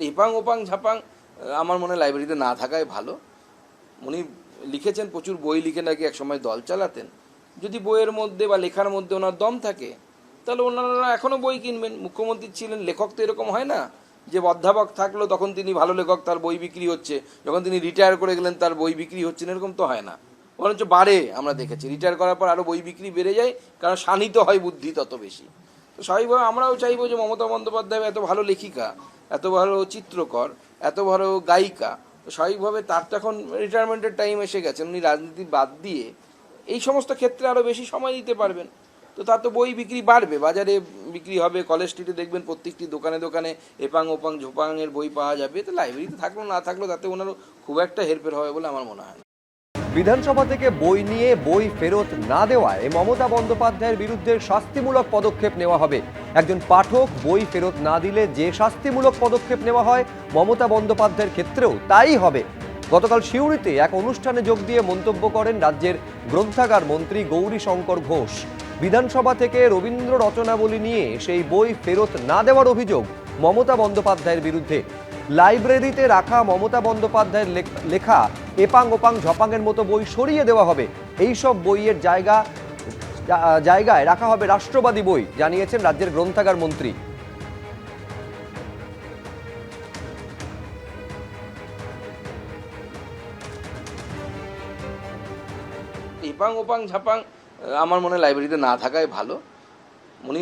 এপাং ওপাং ঝাপাং আমার মনে হয় লাইব্রেরিতে না থাকাই ভালো। উনি লিখেছেন, প্রচুর বই লিখে নাকি একসময় দল চালাতেন। যদি বইয়ের মধ্যে বা লেখার মধ্যে ওনার দম থাকে তাহলে ওনারা এখনও বই কিনবেন। মুখ্যমন্ত্রী ছিলেন, লেখক তো এরকম হয় না যে অধ্যাপক থাকলো তখন তিনি ভালো লেখক, তার বই বিক্রি হচ্ছে, যখন তিনি রিটায়ার করে গেলেন তার বই বিক্রি হচ্ছে না, এরকম তো হয় না। বরঞ্চ বাড়ে। আমরা দেখেছি রিটায়ার করার পর আরও বই বিক্রি বেড়ে যায়, কারণ শানিত হয় বুদ্ধি তত বেশি। তো স্বাভাবিকভাবে আমরাও চাইবো যে মমতা বন্দ্যোপাধ্যায় এত ভালো লেখিকা, এত ভালো চিত্রকর, এত ভালো গায়িকা, তো স্বাভাবিকভাবে তার তো এখন রিটায়ারমেন্টের টাইম এসে গেছে, উনি রাজনীতি বাদ দিয়ে এই সমস্ত ক্ষেত্রে আরও বেশি সময় দিতে পারবেন। তো তার তো বই বিক্রি বাড়বে, বাজারে বিক্রি হবে, কলেজ স্ট্রিটে দেখবেন প্রত্যেকটি দোকানে দোকানে এপাং ওপাং ঝোপাংয়ের বই পাওয়া যাবে। তো লাইব্রেরিতে থাকলো না থাকলো তাতে ওনারও খুব একটা হেরফের হবে বলে আমার মনে হয় না। বিধানসভা থেকে বই নিয়ে বই ফেরত না দেওয়ায় মমতা বন্দ্যোপাধ্যায়ের বিরুদ্ধে শাস্তিমূলক পদক্ষেপ নেওয়া হবে। একজন পাঠক বই ফেরত না দিলে যে শাস্তিমূলক পদক্ষেপ নেওয়া হয় মমতা বন্দ্যোপাধ্যায়ের ক্ষেত্রেও তাই হবে। গতকাল সিউড়িতে এক অনুষ্ঠানে যোগ দিয়ে মন্তব্য করেন রাজ্যের গ্রন্থাগার মন্ত্রী গৌরীশঙ্কর ঘোষ। বিধানসভা থেকে রবীন্দ্র রচনাবলী নিয়ে সেই বই ফেরত না দেওয়ার অভিযোগ মমতা বন্দ্যোপাধ্যায়ের বিরুদ্ধে। লাইব্রেরিতে রাখা মমতা বন্দ্যোপাধ্যায়ের লেখা এপাং ওপাং ঝপাংয়ের মতো বই সরিয়ে দেওয়া হবে। এই সব বইয়ের জায়গায় রাখা হবে রাষ্ট্রবাদী বই, জানিয়েছেন রাজ্যের গ্রন্থাগার মন্ত্রী। এপাং ওপাং ঝাপাং আমার মনে হয় লাইব্রেরিতে না থাকাই ভালো। উনি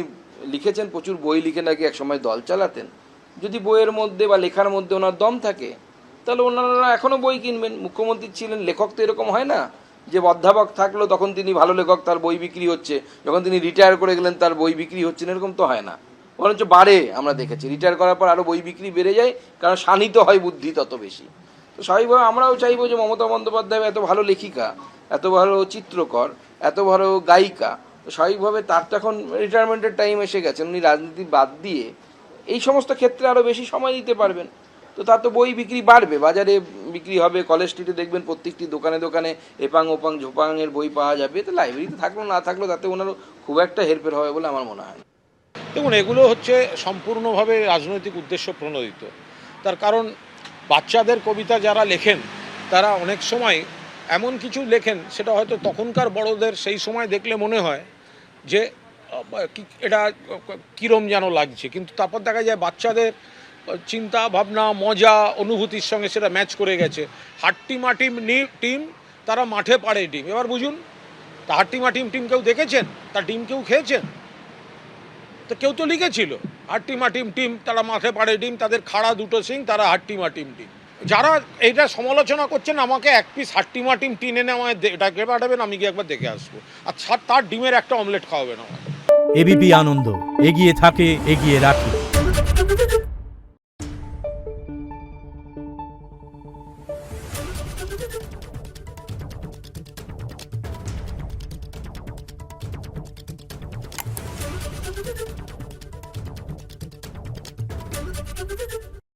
লিখেছেন, প্রচুর বই লিখে নাকি একসময় দল চালাতেন। যদি বইয়ের মধ্যে বা লেখার মধ্যে ওনার দম থাকে তাহলে ওনারা এখনও বই কিনবেন। মুখ্যমন্ত্রী ছিলেন, লেখক তো এরকম হয় না যে অধ্যাপক থাকলো তখন তিনি ভালো লেখক, তার বই বিক্রি হচ্ছে, যখন তিনি রিটায়ার করে গেলেন তার বই বিক্রি হচ্ছে না, এরকম তো হয় না। বরঞ্চ বাড়ে। আমরা দেখেছি রিটায়ার করার পর আরও বই বিক্রি বেড়ে যায়, কারণ শানিত হয় বুদ্ধি তত বেশি। তো স্বাভাবিকভাবে আমরাও চাইবো যে মমতা বন্দ্যোপাধ্যায় এত ভালো লেখিকা, এত ভালো চিত্রকর, এত ভালো গায়িকা, তো স্বাভাবিকভাবে তার তো এখন রিটায়ারমেন্টের টাইম এসে গেছে, উনি রাজনীতি বাদ দিয়ে এই সমস্ত ক্ষেত্রে আরও বেশি সময় দিতে পারবেন। তো তার তো বই বিক্রি বাড়বে, বাজারে বিক্রি হবে, কলেজ স্ট্রিটে দেখবেন প্রত্যেকটি দোকানে দোকানে এপাং ওপাং ঝোপাংয়ের বই পাওয়া যাবে। তো লাইব্রেরিতে থাকলো না থাকলো তাতে ওনারও খুব একটা হেরফের হবে বলে আমার মনে হয় না। দেখুন, এগুলো হচ্ছে সম্পূর্ণভাবে রাজনৈতিক উদ্দেশ্য প্রণোদিত। তার কারণ বাচ্চাদের কবিতা যারা লেখেন তারা অনেক সময় এমন কিছু লেখেন সেটা হয়তো তখনকার বড়দের সেই সময় দেখলে মনে হয় যে এটা কীরম যেন লাগছে, কিন্তু তারপর দেখা যায় বাচ্চাদের চিন্তা ভাবনা মজা অনুভূতির সঙ্গে সেটা ম্যাচ করে গেছে। হাট্টিমা টিম তারা মাঠে পাড়ে ডিম। এবার বুঝুন, তা হাট্টিমা টিম কেউ দেখেছেন? তার ডিম কেউ খেয়েছেন? তো কেউ তো লিখেছিল হাট্টিমা টিম তারা মাঠে পাড়ে ডিম, তাদের খাড়া দুটো সিং, তারা হাট্টিমা টিম। যারা এইটা সমালোচনা করছেন আমাকে এক পিস হাট্টিমা টিম এনে আমায় এটাকে পাঠাবেন, আমি গিয়ে একবার দেখে আসবো, আর তার ডিমের একটা অমলেট খাওয়াবেন আমাকে। এবিপি আনন্দ, এগিয়ে থাকে, এগিয়ে রাখে। Thank you.